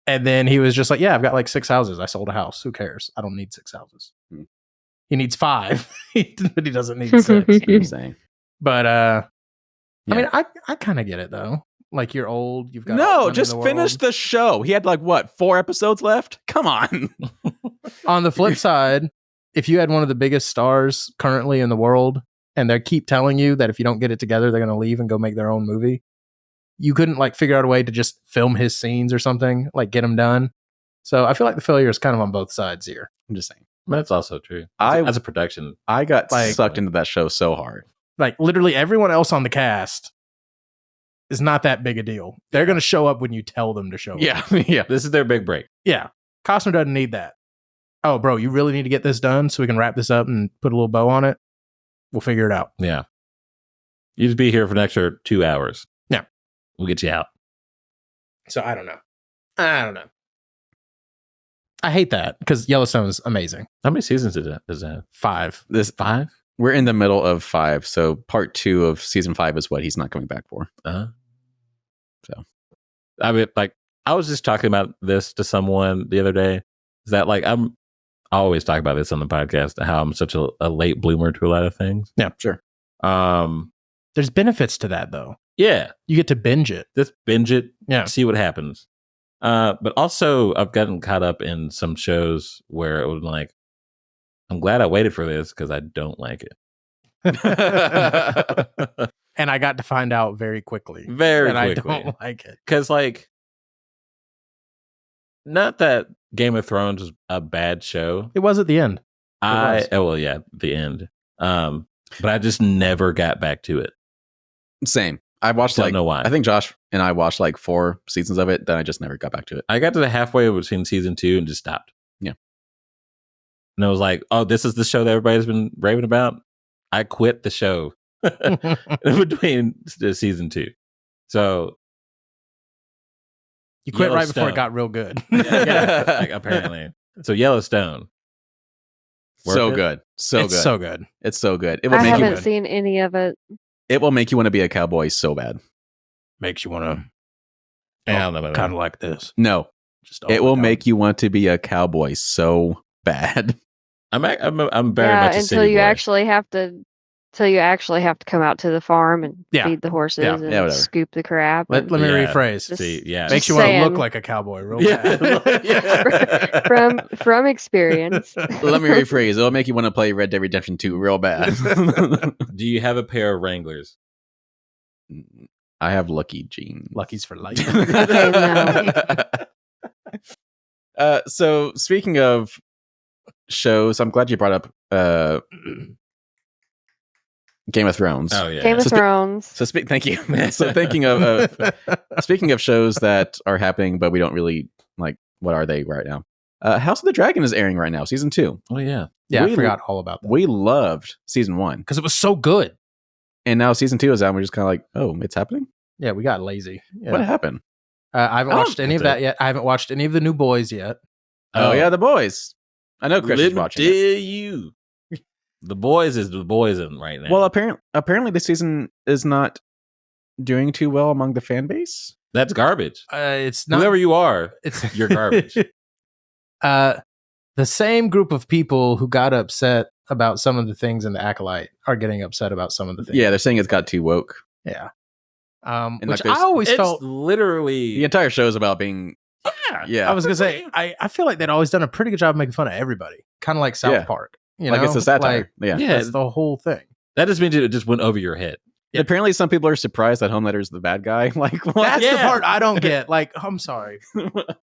And then he was just like, yeah, I've got like 6 houses. I sold a house. Who cares? I don't need 6 houses. He needs 5, but he doesn't need 6. I'm saying. But I Yeah. mean, I kind of get it though. Like you're old, you've got all the No, money in just the finish world. the show. He had like what 4 episodes left? Come on. On the flip side, if you had one of the biggest stars currently in the world, and they keep telling you that if you don't get it together, they're going to leave and go make their own movie, you couldn't like figure out a way to just film his scenes or something, like get them done. So I feel like the failure is kind of on both sides here. I'm just saying. But that's also true. I- As a production. I got Like- sucked into that show so hard. Like literally everyone else on the cast is not that big a deal. They're going to show up when you tell them to show up. Yeah, yeah. This is their big break. Yeah. Costner doesn't need that. Oh, bro, you really need to get this done so we can wrap this up and put a little bow on it. We'll figure it out. Yeah. You just be here for an extra 2 hours. Yeah. We'll get you out. So I don't know. I hate that because Yellowstone is amazing. How many seasons does it have? 5. This 5? we're in the middle of 5, so part 2 of season 5 is what he's not coming back for. So. I mean, like, I was just talking about this to someone the other day. Is that like I always talk about this on the podcast, how I'm such a late bloomer to a lot of things. Yeah, sure. There's benefits to that though. Yeah, You get to binge it. just binge it. Yeah. See what happens. But also, I've gotten caught up in some shows where it was like, I'm glad I waited for this because I don't like it. And I got to find out very quickly Very that quickly. I don't like it. Because, like, not that Game of Thrones was a bad show. It was at the end. was. The end. But I just never got back to it. Same. I watched Don't like know why. I think Josh and I watched like 4 seasons of it. Then I just never got back to it. I got to the halfway between season 2 and just stopped. Yeah. And I was like, oh, this is the show that everybody's been raving about. I quit the show between the season 2. So You quit right before Yellowstone. it got real good. yeah, like, apparently. So Yellowstone. So Worth it? good. So It's good. so good. It's so good. It will I make you haven't seen any of it. it will make you want to be a cowboy so bad. Makes you want to I don't know about kind that. of like this. No. Just It will make you want to be a cowboy so bad. I'm very Yeah, much a until city you boy. actually have to come out to the farm and Yeah. feed the horses Yeah. and Yeah, whatever. scoop the crap. Let and me Yeah. rephrase. Just- See, yeah. Makes Just you want to look saying. like a cowboy real Yeah. bad. from experience. Let me rephrase. It'll make you want to play Red Dead Redemption 2 real bad. Do you have a pair of Wranglers? I have lucky jeans. Lucky's for life. So speaking of shows, I'm glad you brought up Game of Thrones. Oh yeah. Game of So spe- Thrones. So thank you. So thinking of speaking of shows that are happening, but we don't really like. What are they right now? House of the Dragon is airing right now, season 2. Oh yeah. Yeah, We- I forgot all about that. We loved season 1, Because it was so good. and now season 2 is out. And we're just kind of like, oh, it's happening. Yeah, we got lazy. Yeah. What happened? I haven't I don't- watched any of that yet. I haven't watched any of the new boys yet. Oh, yeah, the boys. I know Chris Let is me watching. tell It. you. The boys is the boys in right now. Well, apparently the season is not doing too well among the fan base. that's garbage. It's not. Whoever you are, It's you're garbage. The same group of people who got upset about some of the things in the Acolyte are getting upset about some of the things. Yeah, they're saying it's got too woke. Yeah. And Which like there's- I always It's felt. literally The entire show is about being. Yeah, I was gonna say I feel like they'd always done a pretty good job making fun of everybody, kind of like South Yeah. Park. You like know? it's a satire. Like, yeah. yeah. that's the whole thing. That just means it just went over your head. Yeah. Apparently, some people are surprised that Homelander's the bad guy. Like, what? That's the Yeah. part I don't get. Like, I'm sorry.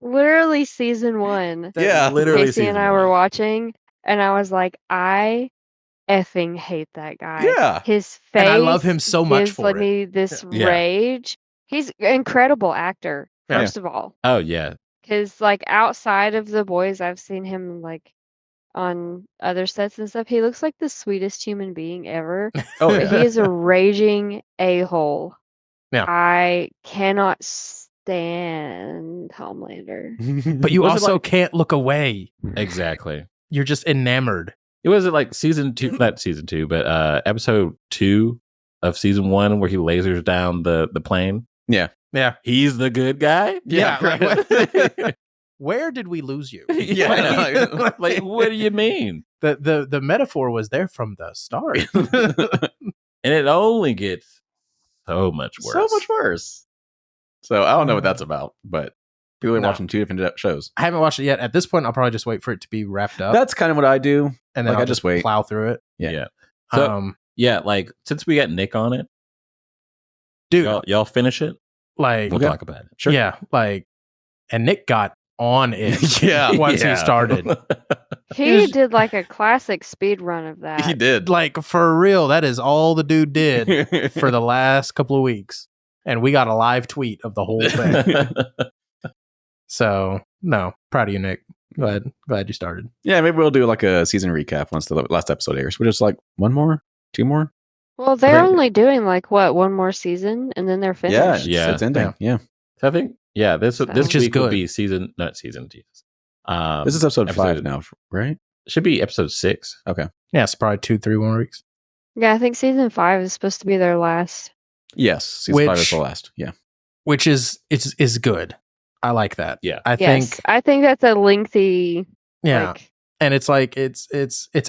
Literally season 1. That's Yeah. literally Casey and I were watching, and I was like, I effing hate that guy. Yeah. His face. And I love him so much gives, for like, it. me this Yeah. rage. He's an incredible actor. Yeah. First of all, Oh yeah. because like outside of the boys, I've seen him like on other sets and stuff. He looks like the sweetest human being ever. Oh But yeah. he is a raging a-hole. Yeah. I cannot stand Homelander. But you Was it also like- can't look away. Exactly. You're just enamored. It was like season 2, not season 2, but episode 2 of season 1 where he lasers down the plane. Yeah. He's the good guy. Yeah, right. Where did we lose you? Yeah, like what do you mean? The metaphor was there from the start. And it only gets so much worse. So much worse. So I don't know what that's about, but people are watching 2 different shows. I haven't watched it yet. At this point, I'll probably just wait for it to be wrapped up. That's kind of what I do. And then like, I'll I just wait. plow through it. Yeah. So, like since we got Nick on it, dude, y'all finish it. Like, We'll talk about it. Sure. Yeah, like, and Nick got on it. Yeah. Once he started. He did like a classic speed run of that. He did. Like, for real, that is all the dude did for the last couple of weeks. And we got a live tweet of the whole thing. So, no, proud of you, Nick. Glad you started. Yeah, maybe we'll do like a season recap once the last episode airs. We're just like 1 more, 2 more. Well, they're Okay. only doing like what, 1 more season, and then they're finished. Yeah. It's ending. Yeah. So I think this Which is week will good. be Jesus. This is episode 5 now, right? Should be episode 6. Okay. Yeah, it's probably 2-3 more weeks. Yeah, I think season 5 is supposed to be their last. Yes. Season 5 is Which- the last. Yeah. Which is good. I like that. Yeah. I Yes, I think that's a lengthy. yeah. Like, And it's like it's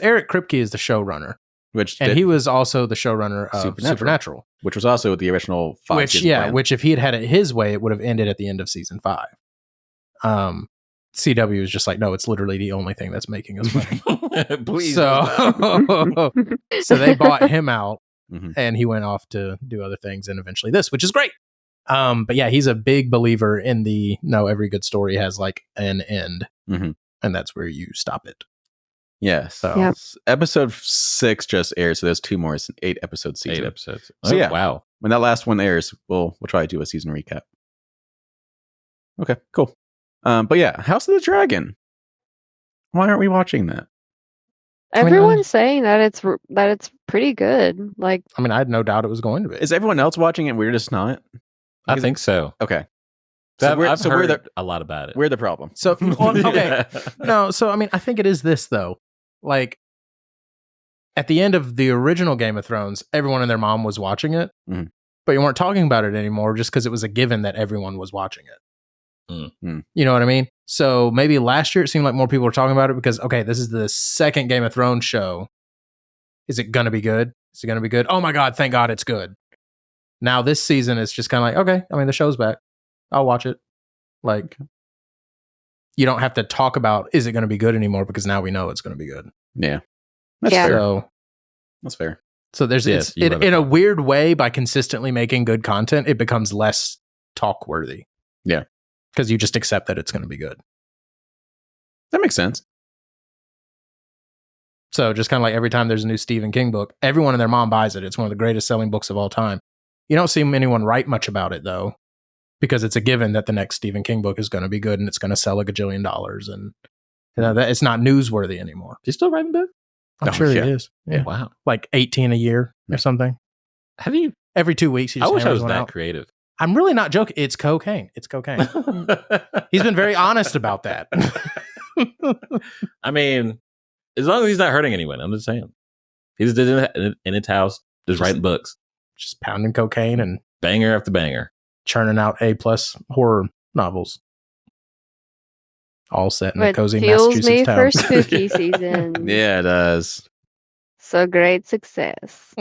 Eric Kripke is the showrunner. Which And did- he was also the showrunner of Supernatural. which was also the original 5 Which season plan. which if he had it his way, it would have ended at the end of season 5. CW was just like, no, it's literally the only thing that's making us money. Please. So they bought him out, Mhm. and he went off to do other things, and eventually this, which is great. But yeah, he's a big believer in every good story has like an end, Mhm. and that's where you stop it. Yes. So Yep. Episode 6 just aired, so there's 2 more. It's an 8-episode season. 8 episodes. So yeah. Wow. When that last one airs, we'll try to do a season recap. Okay, cool. But yeah, House of the Dragon. Why aren't we watching that? everyone's saying that it's pretty good. Like, I mean, I had no doubt it was going to be. Is everyone else watching it? We're just not. I think so. Okay. I've we're heard a lot about it. We're the problem. So okay, no. So I mean, I think it is this though. Like at the end of the original Game of Thrones, everyone and their mom was watching it, Mhm. but you weren't talking about it anymore just because it was a given that everyone was watching it. Mm. You know what I mean? So maybe last year it seemed like more people were talking about it because okay, this is the second Game of Thrones show. Is it gonna be good? Is it gonna be good? Oh my god! Thank God it's good. Now this season it's just kind of like okay. I mean the show's back. I'll watch it. Like you don't have to talk about is it going to be good anymore because now we know it's going to be good. Yeah. That's Yeah. fair. So That's fair. there's Yes, you in a weird way by consistently making good content it becomes less talk worthy. Yeah. Because you just accept that it's going to be good. That makes sense. So just kind of like every time there's a new Stephen King book, everyone and their mom buys it. It's one of the greatest selling books of all time. You don't see anyone write much about it though, because it's a given that the next Stephen King book is going to be good and it's going to sell $1 gajillion and that it's not newsworthy anymore. You still writing books? I'm Oh, sure yeah. he is. Yeah. Wow. Like 18 a year or something. How do you? Every 2 weeks he I just wish I hammers was one that out. creative. I'm really not joking. It's cocaine. It's cocaine. He's been very honest about that. I mean, as long as he's not hurting anyone, I'm just saying. He's just in his house, just writing books, Just pounding cocaine and banger after banger. churning out A+ horror novels. All set in a what cozy fuels me Massachusetts town. for spooky season. Yeah, it does. So great success.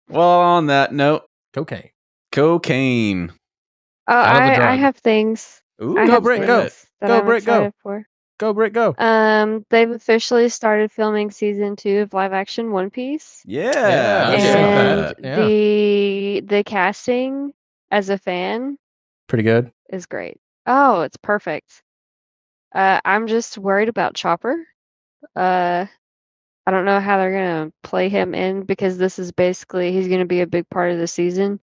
Well, on that note, Cocaine. cocaine. Oh, Hell of a I drug. have things. Ooh, I Go, have Britt, things go. that Go, I'm Britt, go. excited for. Go, Britt, go. They've officially started filming season 2 of live action One Piece. Yeah. I've seen And that. Yeah. the casting as a fan Pretty good. is great. Oh, it's perfect. I'm just worried about Chopper. I don't know how they're gonna play him in because this is basically he's gonna be a big part of the season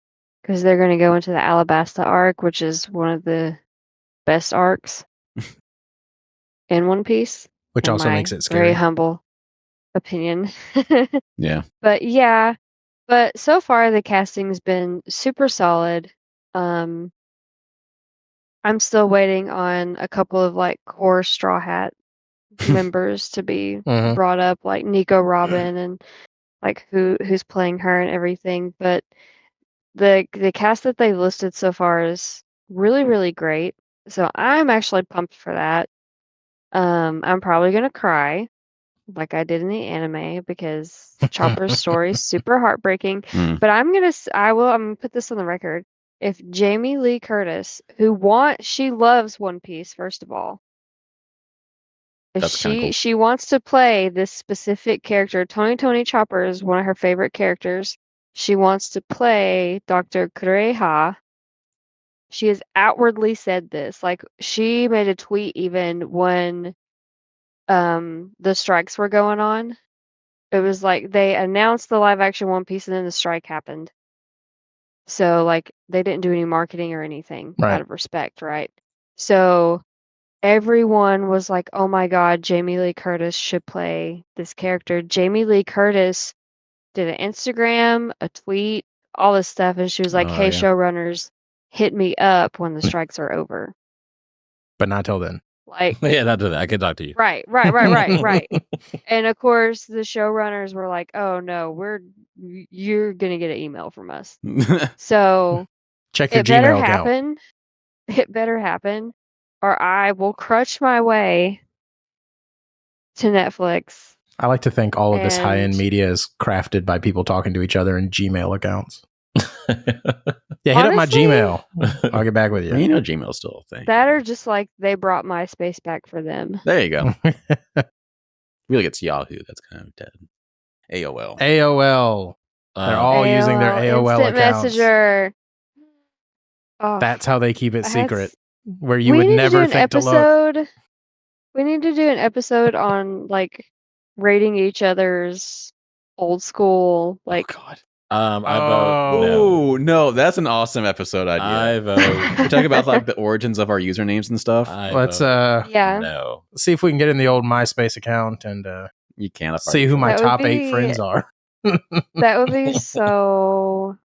because they're gonna go into the Alabasta arc, which is one of the best arcs in One Piece. Which in also my makes it very scary. humble opinion. Yeah. But yeah, but so far the casting's been super solid. I'm still waiting on a couple of like core Straw Hat members to be Mhm. brought up, like Nico Robin and like who's playing her and everything. But the cast that they've listed so far is really, really great. So I'm actually pumped for that. I'm probably gonna cry like I did in the anime because Chopper's story is super heartbreaking. Mm. But I'm gonna put this on the record. If Jamie Lee Curtis, she loves One Piece, first of all. If That's kinda cool. she wants to play this specific character, Tony Chopper is one of her favorite characters. She wants to play Dr. Kureha. She has outwardly said this. Like she made a tweet even when the strikes were going on. It was like they announced the live action One Piece and then the strike happened. So like they didn't do any marketing or anything Right. out of respect, right? So everyone was like, "Oh my God, Jamie Lee Curtis should play this character." Jamie Lee Curtis did an Instagram, a tweet, all this stuff, and she was like, Oh, "Hey, yeah. showrunners, hit me up when the strikes are over." But not till then. Like, Yeah, not do that. I can talk to you. right. And of course, the showrunners were like, "Oh no, you're gonna get an email from us." So Check your it better Gmail account. happen. It better happen, or I will crutch my way to Netflix. I like to think all of this high-end And- media is crafted by people talking to each other in Gmail accounts. Yeah, hit up my Honestly, Gmail. I'll get back with You you. know Gmail's still a thing. That are just like they brought MySpace back for them. There you go. Really, it's Yahoo. That's kind of dead. AOL. AOL. They're all using their AOL Instant accounts. Messenger. Oh, That's how they keep it I had secret. s- Where you we would need never to do an think to look. episode. We need to do an episode on like rating each other's old school like. Oh, God. I vote no. Oh, no. That's an awesome episode idea. I vote. We talk about like the origins of our usernames and stuff. Let's Yeah. no. see if we can get in the old MySpace account and You can't. see who my That would top 8 be- friends are. That would be so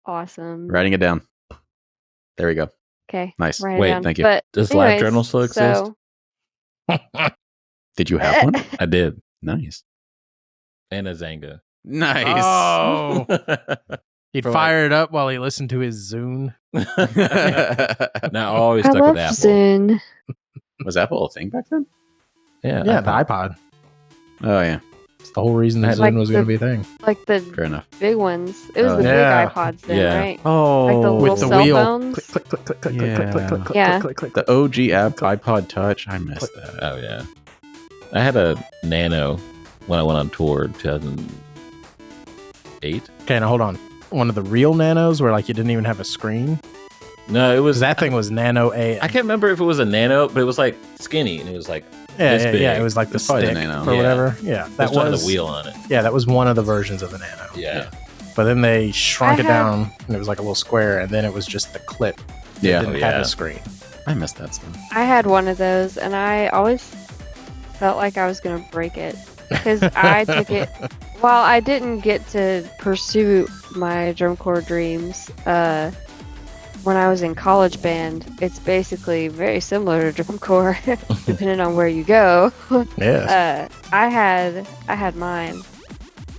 awesome. Writing it down. There we go. Okay. Nice. Write it Wait, down. thank you. But Does anyways, LiveJournal still exist? so- Did you have one? I did. Nice. And a Zanga. Nice. Oh. He'd For fire it up while he listened to his Zune. Now I always I stuck love with Apple. Zune. Was Apple a thing back then? Yeah, Yeah, the iPod. Oh, yeah. It's the whole reason that Like Zune was the- going to be a thing. Like the Fair enough. big ones. It was Oh, the yeah. big iPods then, Yeah. right? Oh, Like the With little the cell wheel. phones. Click, click, click, click, click, Yeah. click, click, click, click, Yeah. click, click, the click. OG app iPod Touch. I missed that. Oh yeah. I had a Nano when I went on tour in 2008. Okay, now hold on. One of the real Nanos where like you didn't even have a screen? No, it was Because that thing was Nano A. I can't remember if it was a Nano, but it was like skinny and it was like this yeah, big. it was like the It's probably the stick Nano. or Yeah. whatever. Yeah, that that was was the wheel on it. Yeah, that was one of the versions of the Nano. Yeah. But then they shrunk I it had- down and it was like a little square, and then it was just the clip. It Yeah. didn't Oh, have yeah. a screen. I missed that stuff. I had one of those, and I always felt like I was gonna break it because I took it. While I didn't get to pursue my drum corps dreams, when I was in college band, it's basically very similar to drum corps, depending on where you go. Yes. I had mine,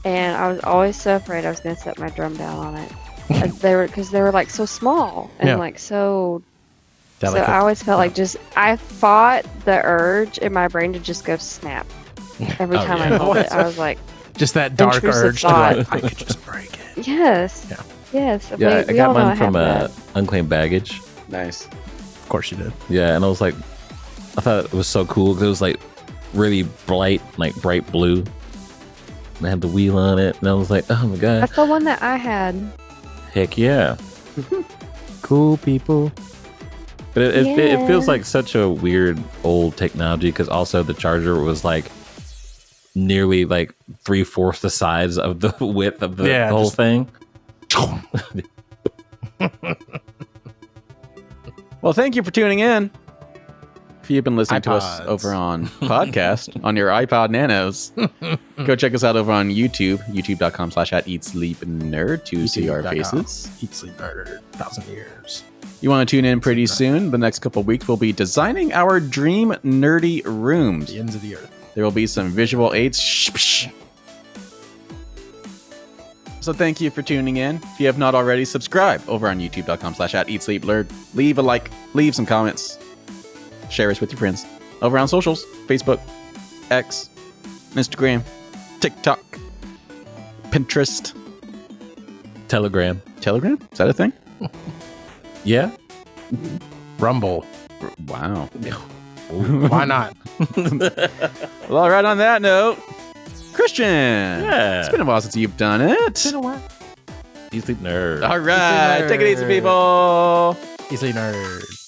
and I was always so afraid I was gonna set my drum down on it. Because they were like so small and Yeah. like so. So Delicate. I always felt like I fought the urge in my brain to just go snap every Oh, time yeah. I held it. I was like, Just that dark Intrusive urge to be thought. like, I could just break it. yes, Yeah. yes. Yeah, I we got all know mine from have that. Unclaimed Baggage. Nice. Of course you did. Yeah, and I was like, I thought it was so cool because it was like really bright blue. And I had the wheel on it, and I was like, oh my god, That's the one that I had. heck yeah! Cool people. But it Yeah. feels like such a weird old technology because also the charger was like nearly like 3/4 the size of the width of the whole just- thing. Well, thank you for tuning in. If you've been listening to us iPods. over on podcast on your iPod Nanos, go check us out over on YouTube, youtube.com/@eatsleepnerd to see our YouTube.com. faces. Eat, sleep, murder. 1,000 years. You want to tune in pretty soon. The next couple weeks, we'll be designing our dream nerdy rooms. The ends of the earth. There will be some visual aids. So thank you for tuning in. If you have not already, subscribe over on youtube.com/@eatsleeplurd. Leave a like, leave some comments, share us with your friends. Over on socials, Facebook, X, Instagram, TikTok, Pinterest. Telegram. Telegram? Is that a thing? Yeah. Rumble. Wow. Why not? Well, all right, on that note, Christian. Yeah. It's been a while since you've done it. It's been a while. You sleep nerd. All right. Take it easy, people. Easily nerd.